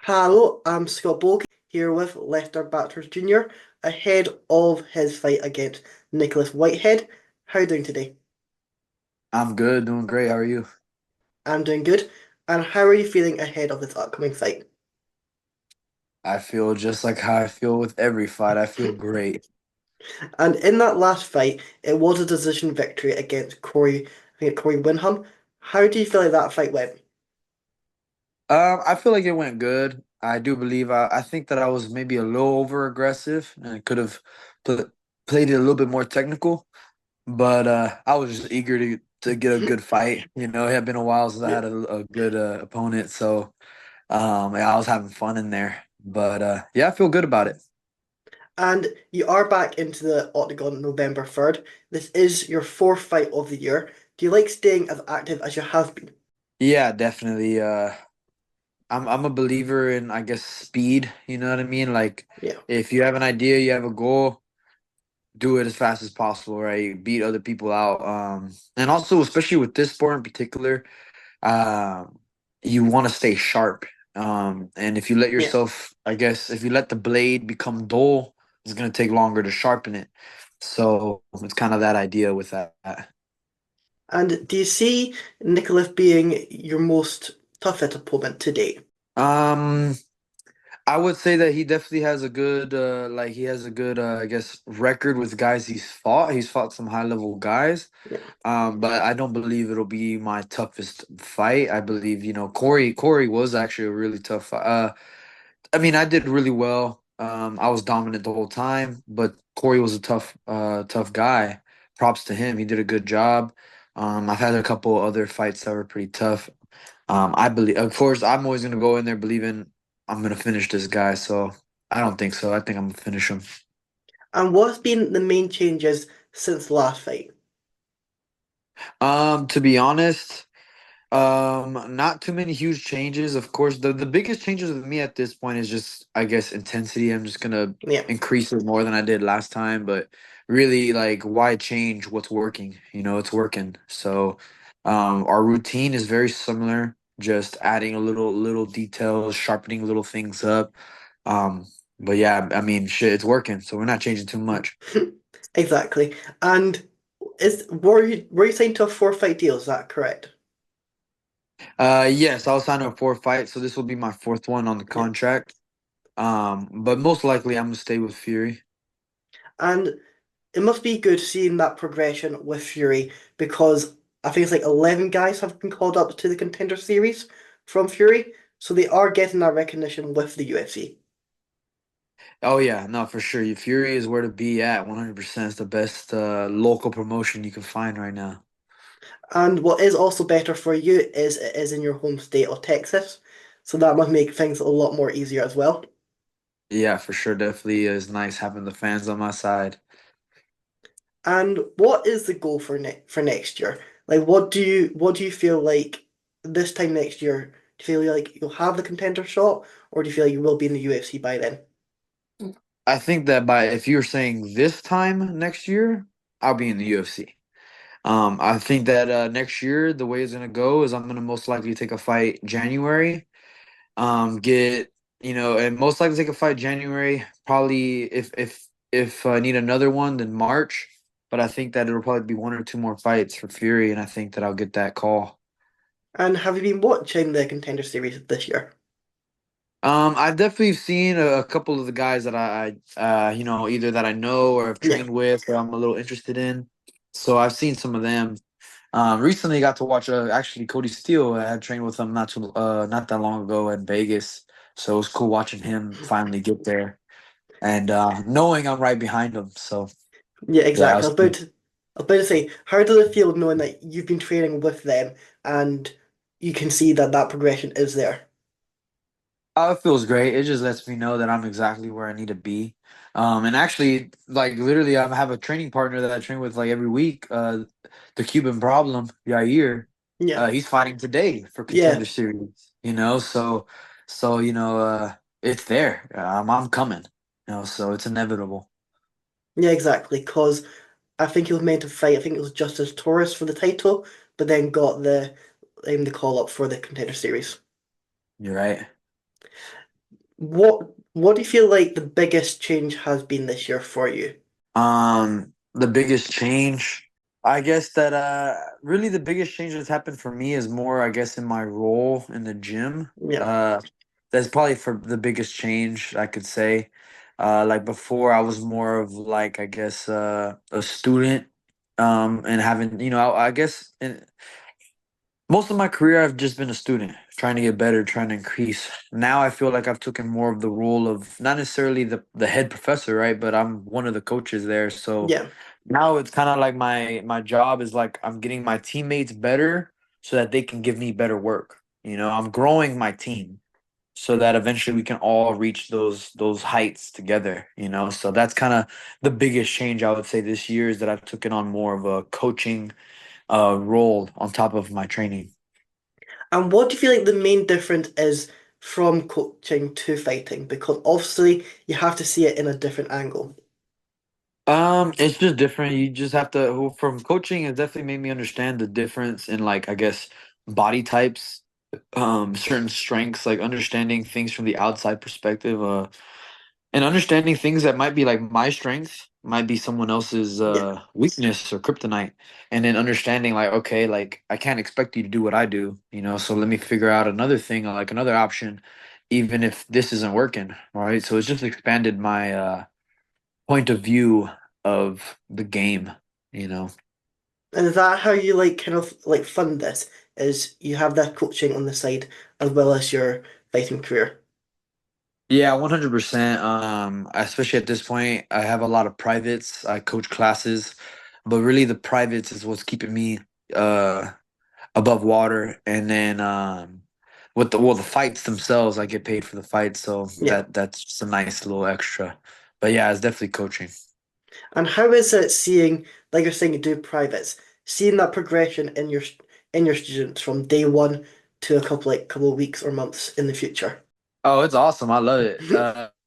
Hello, I'm Scott Bulk here with Lester Batres Jr. ahead of his fight against Nicholas Whitehead. How are you doing today? I'm good, doing great. How are you? I'm doing good. And how are you feeling ahead of this upcoming fight? I feel just like how I feel with every fight. I feel great. And in that last fight, it was a decision victory against Corey Winham. How do you feel like that fight went? I feel like it went good. I do believe I think that I was maybe a little over aggressive and could have pl played it a little bit more technical. But I was just eager to get a good fight. It had been a while since I Yeah. had a good opponent, so yeah, I was having fun in there. But yeah, I feel good about it. And you are back into the Octagon November 3rd. This is your fourth fight of the year. Do you like staying as active as you have been? Yeah, definitely. I'm a believer in, I guess, speed. You know what I mean? Like, Yeah. if you have an idea, you have a goal, do it as fast as possible, right? Beat other people out. And also, especially with this sport in particular, um, you want to stay sharp. And if you let Yeah. yourself, I guess, if you let the blade become dull, it's gonna take longer to sharpen it. So it's kind of that idea with that. And do you see Nicholas being your most toughest opponent to date? Um, I would say that he definitely has a good like he has a good I guess record with guys he's fought. He's fought some high level guys. Yeah. But I don't believe it'll be my toughest fight. I believe, Corey was actually a really tough fight. I mean, I did really well. I was dominant the whole time, but Corey was a tough guy. Props to him. He did a good job. I've had a couple other fights that were pretty tough. I believe, of course, I'm always gonna go in there believing I'm gonna finish this guy. So I don't think so. I think I'm gonna finish him. And what's been the main changes since the last fight? To be honest, not too many huge changes. Of course, the biggest changes with me at this point is just, I guess, intensity. I'm just gonna Yeah. increase it more than I did last time, but really, like, why change what's working? It's working. So, our routine is very similar, just adding a little details, sharpening little things up. Um, but yeah, I mean, shit, it's working, so we're not changing too much. Exactly. And were you signed to a four fight deal? Is that correct? Yes, I was signed up for a fight, so this will be my fourth one on the Yeah. contract. But most likely I'm gonna stay with Fury. And it must be good seeing that progression with Fury because I think it's like 11 guys have been called up to the Contender Series from Fury, so they are getting that recognition with the UFC. Oh yeah, no, for sure. Fury is where to be at. 100%. It's the best local promotion you can find right now. And what is also better for you is it is in your home state of Texas, so that must make things a lot more easier as well. Yeah, for sure. Definitely is nice having the fans on my side. And what is the goal for next year? Like, what do you feel like this time next year? Do you feel like you'll have the contender shot, or do you feel like you will be in the UFC by then? I think that by if you're saying this time next year, I'll be in the UFC. I think that next year the way it's gonna go is I'm gonna most likely take a fight January. Get and most likely take a fight January. Probably if I need another one, then March. But I think that it'll probably be one or two more fights for Fury, and I think that I'll get that call. And have you been watching the contender series this year? I've definitely seen a couple of the guys that either that I know or have Yeah. trained with, or I'm a little interested in. So I've seen some of them. Recently got to watch actually Cody Steele. I had trained with him not that long ago in Vegas. So it was cool watching him finally get there and knowing I'm right behind him. So Yeah, yeah, I exactly. was, I was about to say, how does it feel knowing that you've been training with them and you can see that that progression is there? it feels great. It just lets me know that I'm exactly where I need to be. And actually, like literally, I have a training partner that I train with like every week. The Cuban Problem, Yair. Yeah. He's fighting today for Contender Yeah. Series. So it's there. I'm coming. So it's inevitable. Yeah, exactly. Because I think he was meant to fight, I think it was Justice Torres for the title, but then got the call up for the contender series. You're right. What do you feel like the biggest change has been this year for you? The biggest change, I guess that really the biggest change that's happened for me is more, I guess, in my role in the gym. Yeah, That's probably for the biggest change I could say. Like before, I was more of like I guess a student, and having I guess most of my career, I've just been a student, trying to get better, trying to increase. Now I feel like I've taken more of the role of not necessarily the head professor, right? But I'm one of the coaches there. So yeah. now it's kind of like my job is like I'm getting my teammates better so that they can give me better work. I'm growing my team so that eventually we can all reach those heights together. So that's kind of the biggest change I would say this year is that I've taken on more of a coaching role on top of my training. And what do you feel like the main difference is from coaching to fighting? Because obviously you have to see it in a different angle. It's just different. You just have to, from coaching, it definitely made me understand the difference in like, I guess, body types, certain strengths, like understanding things from the outside perspective, and understanding things that might be like my strength might be someone else's Yeah. weakness or kryptonite. And then understanding like, okay, like I can't expect you to do what I do, so let me figure out another thing, like another option, even if this isn't working, right? So it's just expanded my point of view of the game. And is that how you like kind of like fund this? Is you have that coaching on the side as well as your fighting career? Yeah, 100%. Especially at this point, I have a lot of privates. I coach classes, but really the privates is what's keeping me uh above water. And then with the fights themselves, I get paid for the fights, so Yeah. that's just a nice little extra. But yeah, it's definitely coaching. And how is it seeing, like you're saying, you do privates, seeing that progression in your students from day one to a couple of weeks or months in the future? Oh, it's awesome. I love it.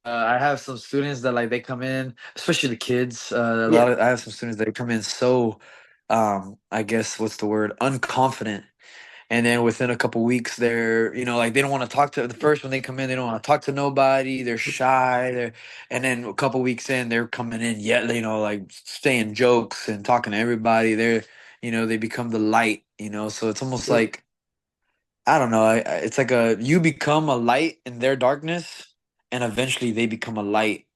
I have some students that like they come in, especially the kids. Yeah, I have some students that come in so, I guess what's the word, unconfident, and then within a couple weeks, they're like they don't want to talk to the first when they come in. They don't want to talk to nobody. They're shy. And then a couple weeks in, they're coming in yet like saying jokes and talking to everybody. They become the light. So it's almost yeah. like I don't know. It's like you become a light in their darkness, and eventually they become a light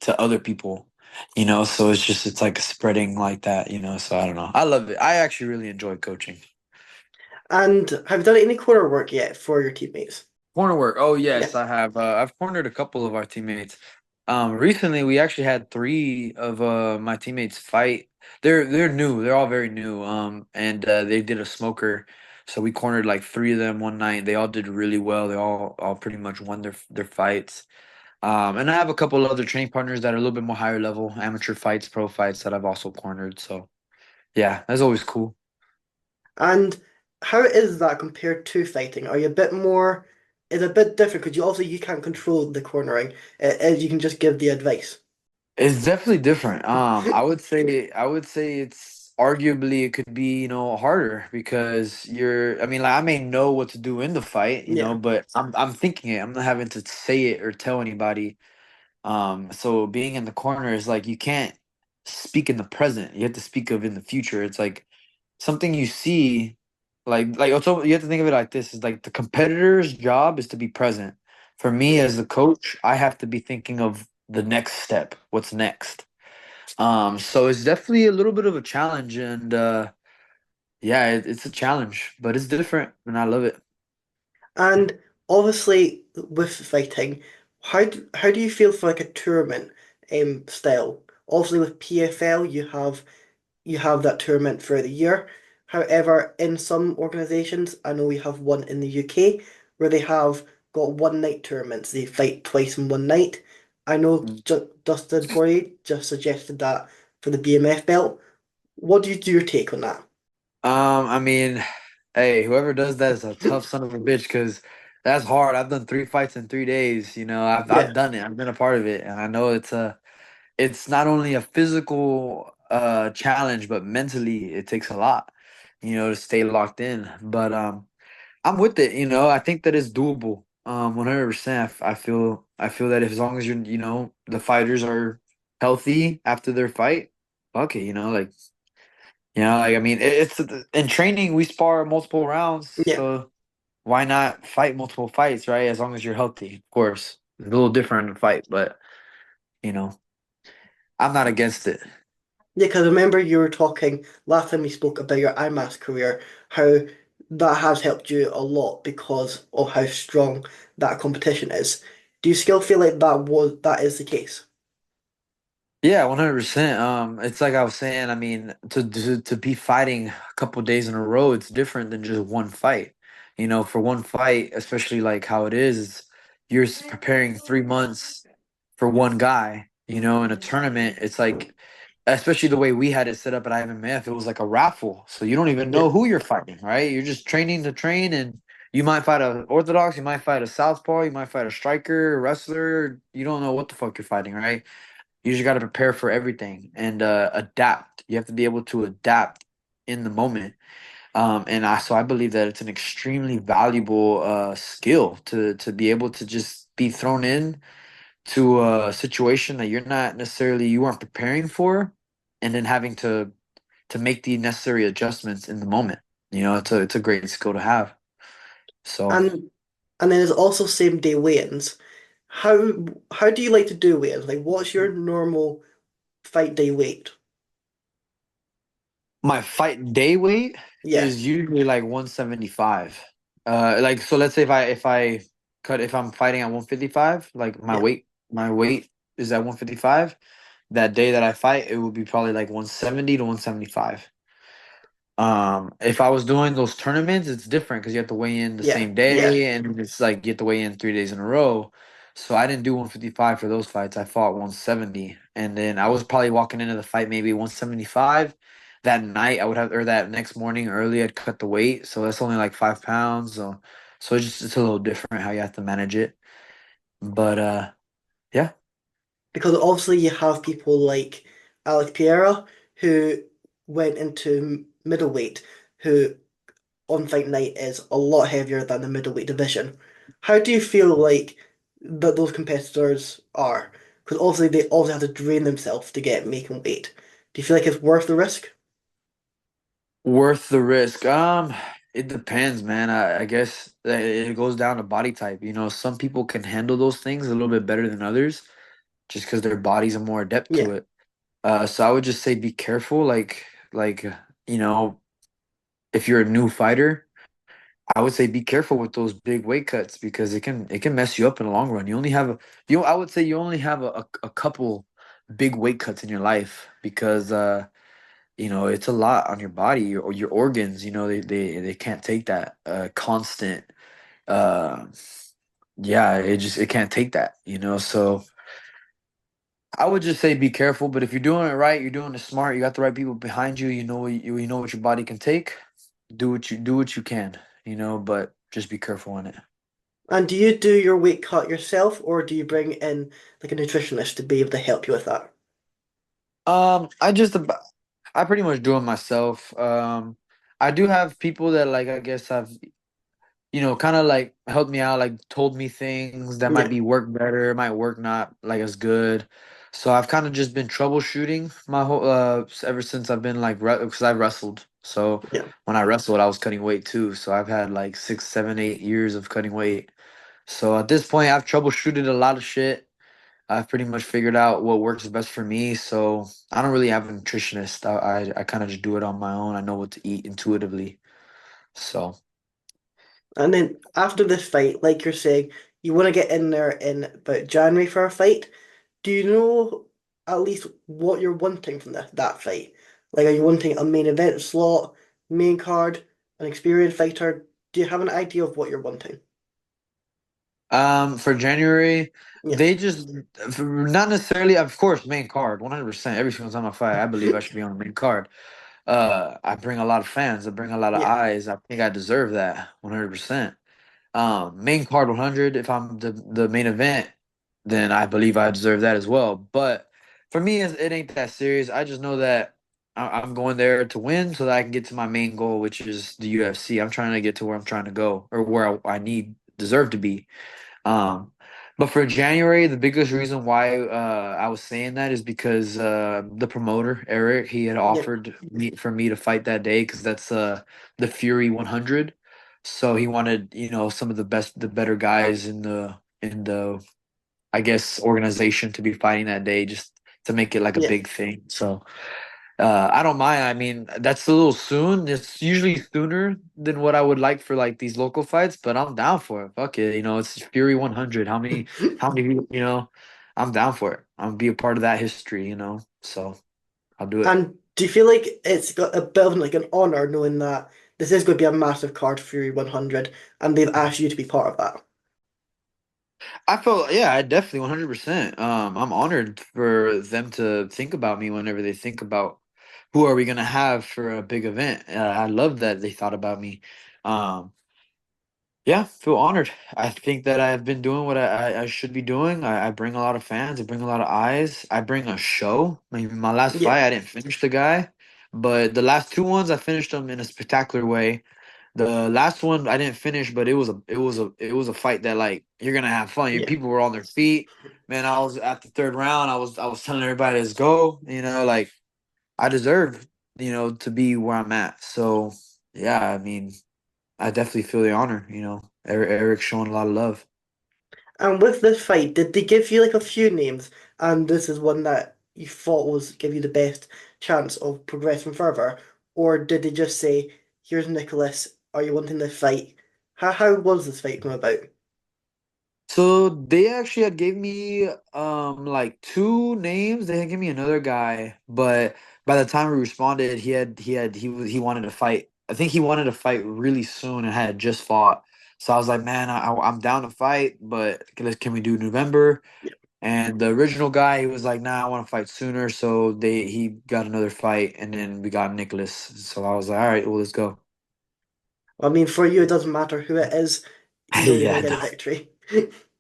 to other people. So it's like spreading like that. So I don't know. I love it. I actually really enjoy coaching. And have you done any corner work yet for your teammates? Corner work. Oh Yeah, yes, I have. I've cornered a couple of our teammates. Recently we actually had three of my teammates fight. They're new. They're all very new. And they did a smoker, so we cornered like three of them one night. They all did really well. They all pretty much won their fights. And I have a couple other training partners that are a little bit more higher level, amateur fights, pro fights that I've also cornered. So yeah, that's always cool. and how is that compared to fighting? Are you a bit more? It's a bit different because you can't control the cornering. You can just give the advice. It's definitely different. I would say it's arguably it could be, harder because I mean, like I may know what to do in the fight, Yeah, but I'm thinking it. I'm not having to say it or tell anybody. So being in the corner is like you can't speak in the present. You have to speak of in the future. It's like something you see, like also you have to think of it like this: is like the competitor's job is to be present. For me yeah. as the coach, I have to be thinking of the next step, what's next. So it's definitely a little bit of a challenge, and yeah, it's a challenge, but it's different, and I love it. And obviously, with fighting, how do you feel for like a tournament style? Obviously, with PFL, you have that tournament for the year. However, in some organizations, I know we have one in the UK where they have got one night tournaments. They fight twice in one night. I know Dustin Poirier just suggested that for the BMF belt. What do your take on that? I mean, hey, whoever does that is a tough son of a bitch because that's hard. I've done three fights in 3 days. I've Yeah, done it. I've been a part of it, and I know it's not only a physical challenge, but mentally it takes a lot, to stay locked in. But I'm with it. I think that it's doable. 100%. I feel that if, as long as you're, the fighters are healthy after their fight, fuck it, like I mean, it's in training we spar multiple rounds, Yeah. so why not fight multiple fights, right? As long as you're healthy, of course. It's a little different in a fight, but you know, I'm not against it. Yeah, because I remember you were talking last time we spoke about your IMAS career, how that has helped you a lot because of how strong that competition is. Do you still feel like that is the case? Yeah, 100%. It's like I was saying, I mean, to be fighting a couple days in a row, it's different than just one fight. For one fight, especially like how it is, you're preparing 3 months for one guy. In a tournament, it's like, especially the way we had it set up at IMMF, it was like a raffle. So you don't even Yeah. know who you're fighting, right? You're just training to train, and you might fight a orthodox, you might fight a southpaw, you might fight a striker, a wrestler. You don't know what the fuck you're fighting, right? You just got to prepare for everything and adapt. You have to be able to adapt in the moment. And I believe that it's an extremely valuable skill to be able to just be thrown in to a situation that you weren't preparing for, and then having to make the necessary adjustments in the moment. It's a great skill to have. So And and then there's also same day weigh-ins. How do you like to do weigh-ins? Like what's your normal fight day weight? my fight day weight Yeah, is usually like 175. Like, so let's say if I'm fighting at 155, like my yeah. weight is at 155. That day that I fight, it will be probably like 170 to 175. If I was doing those tournaments, it's different because you have to weigh in the Yeah, same yeah. day, and it's like you have to weigh in 3 days in a row. So I didn't do 155 for those fights. I fought 170, and then I was probably walking into the fight maybe 175. That night, or that next morning early, I'd cut the weight, so that's only like 5 pounds. So it's a little different how you have to manage it. But yeah. Because obviously you have people like Alex Pereira who went into middleweight, who on fight night is a lot heavier than the middleweight division. How do you feel like that those competitors are? Because obviously they also have to drain themselves to get making weight. Do you feel like it's worth the risk? Worth the risk. It depends, man. I guess that it goes down to body type. Some people can handle those things a little bit better than others, just because their bodies are more adept Yeah, to it. So I would just say be careful. You know, if you're a new fighter, I would say be careful with those big weight cuts because it can mess you up in the long run. I would say you only have a couple big weight cuts in your life because it's a lot on your body or your organs. They can't take that constant. Uh, yeah, it can't take that. So I would just say be careful. But if you're doing it right, you're doing it smart. You got the right people behind you. You know what your body can take. Do what you can. But just be careful in it. and do you do your weight cut yourself, or do you bring in like a nutritionist to be able to help you with that? I pretty much do it myself. I do have people that, like, I guess have kind of like helped me out, like told me things that might Yeah, be work better, might work not like as good. So I've kind of just been troubleshooting my whole ever since I've been like because I wrestled. So yeah. when I wrestled, I was cutting weight too. So I've had like 6, 7, 8 years of cutting weight. So at this point, I've troubleshooted a lot of shit. I've pretty much figured out what works best for me. So I don't really have a nutritionist. I kind of just do it on my own. I know what to eat intuitively. So. And then after this fight, like you're saying, you want to get in there in about January for a fight. Do you know at least what you're wanting from that fight? Like, are you wanting a main event slot, main card, an experienced fighter? Do you have an idea of what you're wanting? For January, Yeah, they just not necessarily, of course, main card, 100%. Every single time I fight, I believe I should be on the main card. I bring a lot of fans, I bring a lot of yeah. eyes. I think I deserve that 100%. Main card 100. If I'm the main event, then I believe I deserve that as well. But for me, it ain't that serious. I just know that I'm going there to win so that I can get to my main goal, which is the UFC. I'm trying to get to where I'm trying to go or where I need deserve to be. Um, but for January, the biggest reason why I was saying that is because the promoter Eric, he had Yeah, offered me for me to fight that day because that's the Fury 100. So he wanted, some of the best, the better guys in the I guess organization to be fighting that day just to make it like a yeah. big thing. So I don't mind. I mean, that's a little soon. It's usually sooner than what I would like for like these local fights, but I'm down for it. Fuck it. It's Fury 100. How many, I'm down for it. I'm be a part of that history. So I'll do it. And do you feel like it's got a bit of like an honor knowing that this is going to be a massive card for Fury 100 and they've asked you to be part of that? I felt, yeah, I definitely 100%. I'm honored for them to think about me whenever they think about who are we gonna have for a big event. I love that they thought about me. Um, Yeah, feel honored. I think that I've been doing what I should be doing. I bring a lot of fans. I bring a lot of eyes. I bring a show. I mean, my last Yeah, fight, I didn't finish the guy, but the last two ones, I finished them in a spectacular way. The last one, I didn't finish, but it was a fight that like you're gonna have fun. yeah. People were on their feet. Man, I was at the third round. I was telling everybody, let's go. Like I deserve, to be where I'm at. So yeah, I mean. I definitely feel the honor. Eric's showing a lot of love. And with this fight, did they give you like a few names? And this is one that you thought was give you the best chance of progressing further? Or did they just say, here's Nicholas, are you wanting this fight? How was this fight come about? So they actually had gave me like two names. They had given me another guy, but by the time we responded, he wanted to fight. I think he wanted to fight really soon and had just fought. So I was like, man, I'm down to fight, but can we do November? Yeah. And the original guy, he was like, nah, I want to fight sooner. So he got another fight, and then we got Nicholas. So I was like, all right, well, let's go. I mean, for you, it doesn't matter who it is, you know you're Yeah, going to get a victory.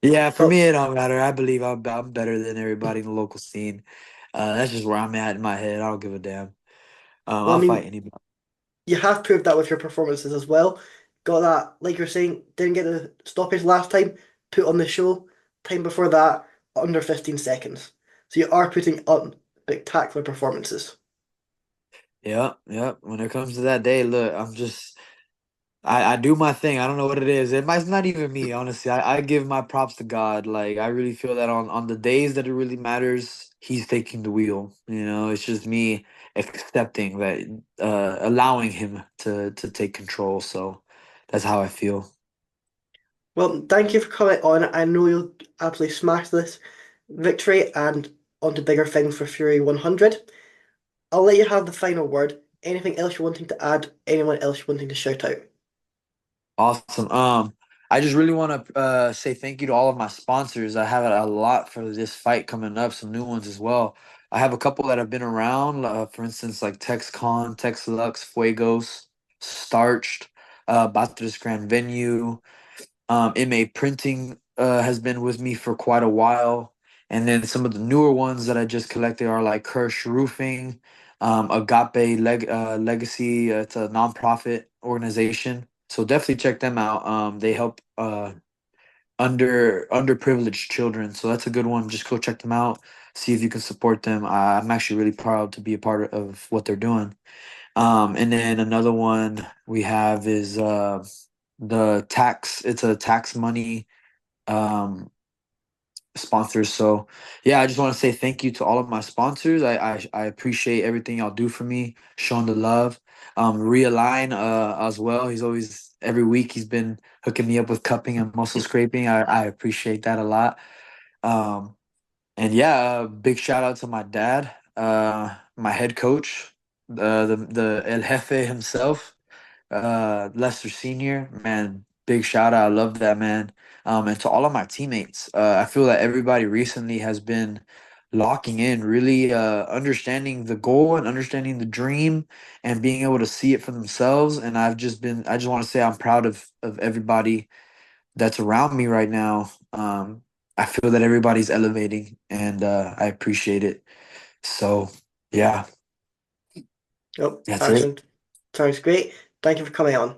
yeah, for me But it don't matter. I believe I'm better than everybody in the local scene. That's just where I'm at in my head. I don't give a damn. well, I I'll fight mean, anybody. you have proved that with your performances as well. Got that, like you're saying, didn't get the stoppage last time, put on the show. Time before that, under 15 seconds. So you are putting on spectacular performances. Yeah, yeah. When it comes to that day, look, I do my thing. I don't know what it is. It might not even me, honestly. I give my props to God. Like I really feel that on the days that it really matters, He's taking the wheel. It's just me accepting that, allowing Him to take control. So that's how I feel. Well, thank you for coming on. I know you'll absolutely smash this victory and onto bigger things for Fury 100. I'll let you have the final word. Anything else you're wanting to add? Anyone else you're wanting to shout out? Awesome. I just really want to say thank you to all of my sponsors. I have a lot for this fight coming up, some new ones as well. I have a couple that have been around, for instance, like TexCon, TexLux, Fuegos, Starched, Batres Grand Venue. MA Printing has been with me for quite a while. And then some of the newer ones that I just collected are like Kirsch Roofing, Legacy. It's a nonprofit organization. So definitely check them out. They help underprivileged children. So that's a good one. Just go check them out. See if you can support them. I'm actually really proud to be a part of what they're doing. And then another one we have is the tax. It's a tax money um sponsors. So yeah, I just want to say thank you to all of my sponsors. I appreciate everything y'all do for me, showing the love. Realign as well. He's always every week he's been hooking me up with cupping and muscle scraping. I appreciate that a lot. Um and yeah, big shout out to my dad, my head coach, the El Jefe himself, Lester Sr. Man, big shout out. I love that man. And to all of my teammates, I feel that everybody recently has been locking in, really understanding the goal and understanding the dream and being able to see it for themselves. And I just want to say I'm proud of everybody that's around me right now. I feel that everybody's elevating and I appreciate it. So yeah, Oh, that's that it. sounds great. Thank you for coming on.